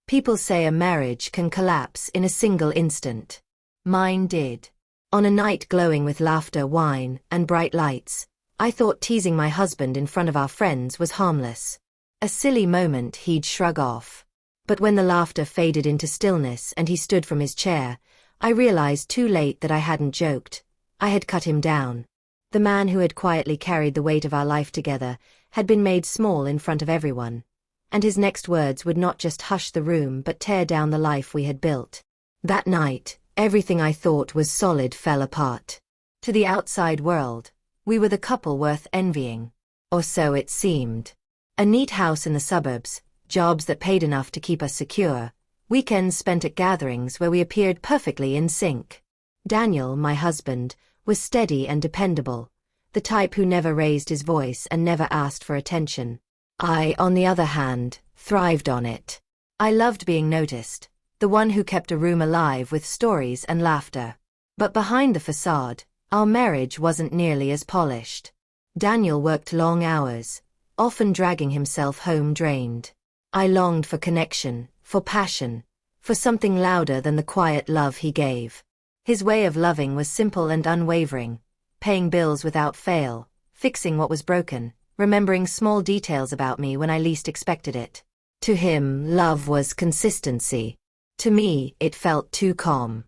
People say a marriage can collapse in a single instant. Mine did. On a night glowing with laughter, wine, and bright lights, I thought teasing my husband in front of our friends was harmless. A silly moment he'd shrug off. But when the laughter faded into stillness and he stood from his chair, I realized too late that I hadn't joked. I had cut him down. The man who had quietly carried the weight of our life together had been made small in front of everyone. And his next words would not just hush the room but tear down the life we had built. That night, everything I thought was solid fell apart. To the outside world, we were the couple worth envying. Or so it seemed. A neat house in the suburbs, jobs that paid enough to keep us secure, weekends spent at gatherings where we appeared perfectly in sync. Daniel, my husband, was steady and dependable, the type who never raised his voice and never asked for attention. I, on the other hand, thrived on it. I loved being noticed, the one who kept a room alive with stories and laughter. But behind the facade, our marriage wasn't nearly as polished. Daniel worked long hours, often dragging himself home drained. I longed for connection, for passion, for something louder than the quiet love he gave. His way of loving was simple and unwavering, paying bills without fail, fixing what was broken, remembering small details about me when I least expected it. To him, love was consistency. To me, it felt too calm.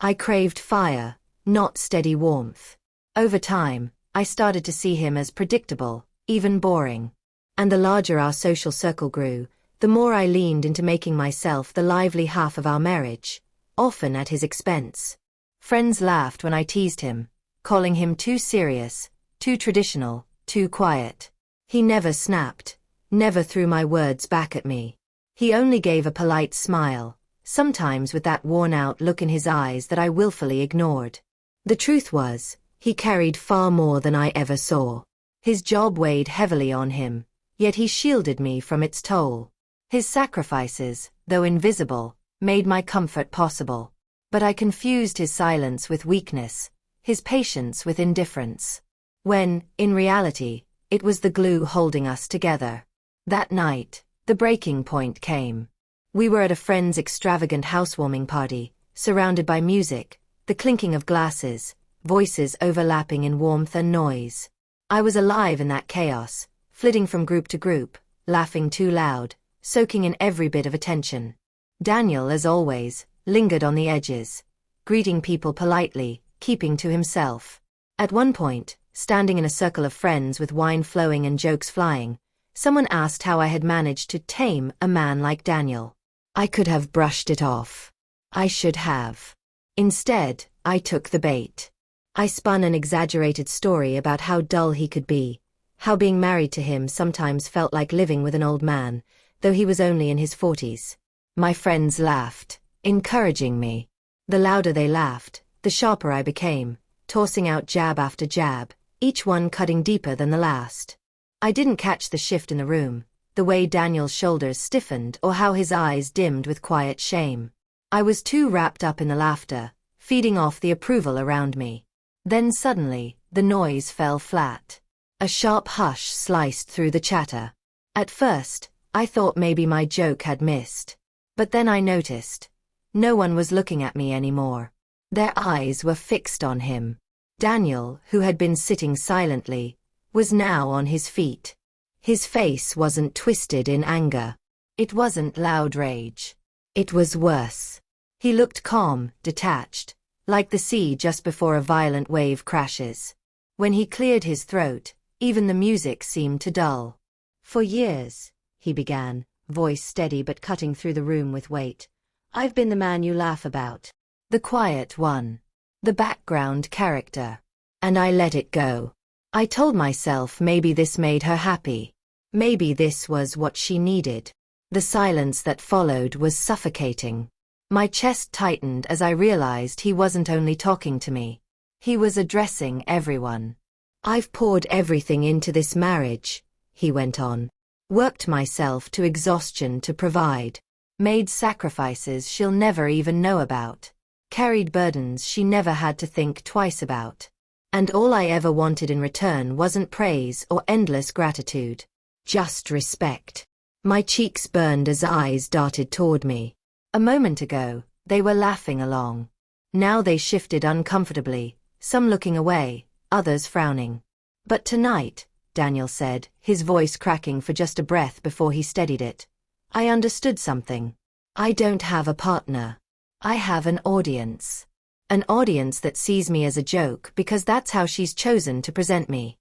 I craved fire, not steady warmth. Over time, I started to see him as predictable, even boring. And the larger our social circle grew, the more I leaned into making myself the lively half of our marriage, often at his expense. Friends laughed when I teased him, calling him too serious, too traditional, too quiet. He never snapped, never threw my words back at me. He only gave a polite smile, sometimes with that worn-out look in his eyes that I willfully ignored. The truth was, he carried far more than I ever saw. His job weighed heavily on him, yet he shielded me from its toll. His sacrifices, though invisible, made my comfort possible. But I confused his silence with weakness, his patience with indifference. When, in reality, it was the glue holding us together. That night, the breaking point came. We were at a friend's extravagant housewarming party, surrounded by music, the clinking of glasses, voices overlapping in warmth and noise. I was alive in that chaos, flitting from group to group, laughing too loud, soaking in every bit of attention. Daniel, as always, lingered on the edges, greeting people politely, keeping to himself. At one point, standing in a circle of friends with wine flowing and jokes flying, someone asked how I had managed to tame a man like Daniel. I could have brushed it off. I should have. Instead, I took the bait. I spun an exaggerated story about how dull he could be, how being married to him sometimes felt like living with an old man, though he was only in his 40s. My friends laughed, encouraging me. The louder they laughed, the sharper I became, tossing out jab after jab, each one cutting deeper than the last. I didn't catch the shift in the room, the way Daniel's shoulders stiffened or how his eyes dimmed with quiet shame. I was too wrapped up in the laughter, feeding off the approval around me. Then suddenly, the noise fell flat. A sharp hush sliced through the chatter. At first, I thought maybe my joke had missed. But then I noticed. No one was looking at me anymore. Their eyes were fixed on him. Daniel, who had been sitting silently, was now on his feet. His face wasn't twisted in anger. It wasn't loud rage. It was worse. He looked calm, detached, like the sea just before a violent wave crashes. When he cleared his throat, even the music seemed to dull. For years, he began, voice steady but cutting through the room with weight, I've been the man you laugh about. The quiet one. The background character. And I let it go. I told myself maybe this made her happy. Maybe this was what she needed. The silence that followed was suffocating. My chest tightened as I realized he wasn't only talking to me. He was addressing everyone. I've poured everything into this marriage, he went on. Worked myself to exhaustion to provide. Made sacrifices she'll never even know about. Carried burdens she never had to think twice about. And all I ever wanted in return wasn't praise or endless gratitude. Just respect. My cheeks burned as eyes darted toward me. A moment ago, they were laughing along. Now they shifted uncomfortably, some looking away, others frowning. But tonight, Daniel said, his voice cracking for just a breath before he steadied it, I understood something. I don't have a partner. I have an audience. An audience that sees me as a joke because that's how she's chosen to present me.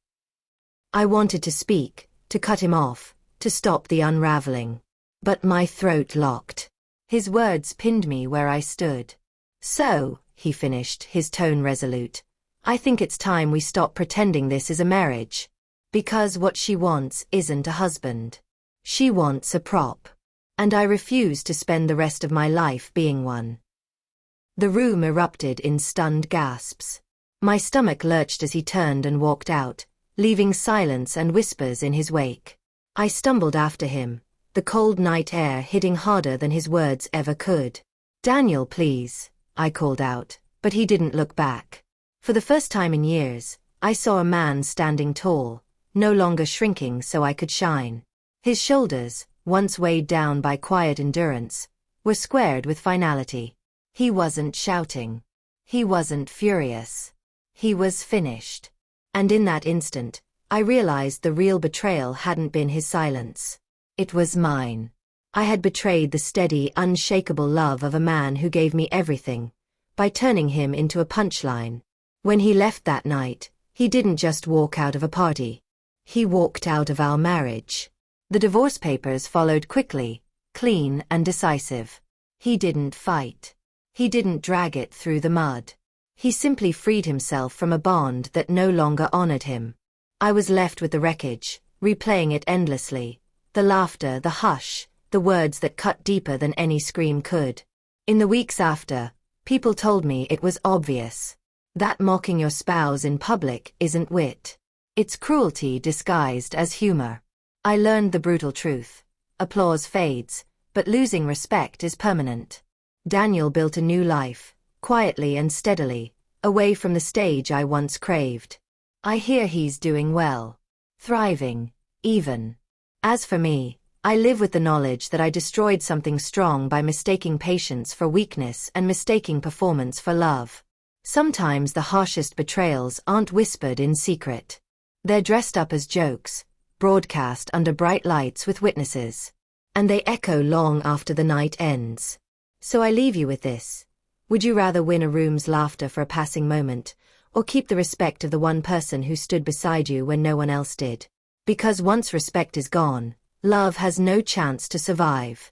I wanted to speak, to cut him off, to stop the unraveling. But my throat locked. His words pinned me where I stood. So, he finished, his tone resolute, I think it's time we stop pretending this is a marriage. Because what she wants isn't a husband. She wants a prop. And I refuse to spend the rest of my life being one. The room erupted in stunned gasps. My stomach lurched as he turned and walked out, leaving silence and whispers in his wake. I stumbled after him, the cold night air hitting harder than his words ever could. Daniel, please, I called out, but he didn't look back. For the first time in years, I saw a man standing tall, no longer shrinking so I could shine. His shoulders, once weighed down by quiet endurance, were squared with finality. He wasn't shouting. He wasn't furious. He was finished. And in that instant, I realized the real betrayal hadn't been his silence. It was mine. I had betrayed the steady, unshakable love of a man who gave me everything, by turning him into a punchline. When he left that night, he didn't just walk out of a party. He walked out of our marriage. The divorce papers followed quickly, clean and decisive. He didn't fight. He didn't drag it through the mud. He simply freed himself from a bond that no longer honored him. I was left with the wreckage, replaying it endlessly. The laughter, the hush, the words that cut deeper than any scream could. In the weeks after, people told me it was obvious. That mocking your spouse in public isn't wit. It's cruelty disguised as humor. I learned the brutal truth. Applause fades, but losing respect is permanent. Daniel built a new life, quietly and steadily, away from the stage I once craved. I hear he's doing well. Thriving, even. As for me, I live with the knowledge that I destroyed something strong by mistaking patience for weakness and mistaking performance for love. Sometimes the harshest betrayals aren't whispered in secret. They're dressed up as jokes, broadcast under bright lights with witnesses. And they echo long after the night ends. So I leave you with this. Would you rather win a room's laughter for a passing moment, or keep the respect of the one person who stood beside you when no one else did? Because once respect is gone, love has no chance to survive.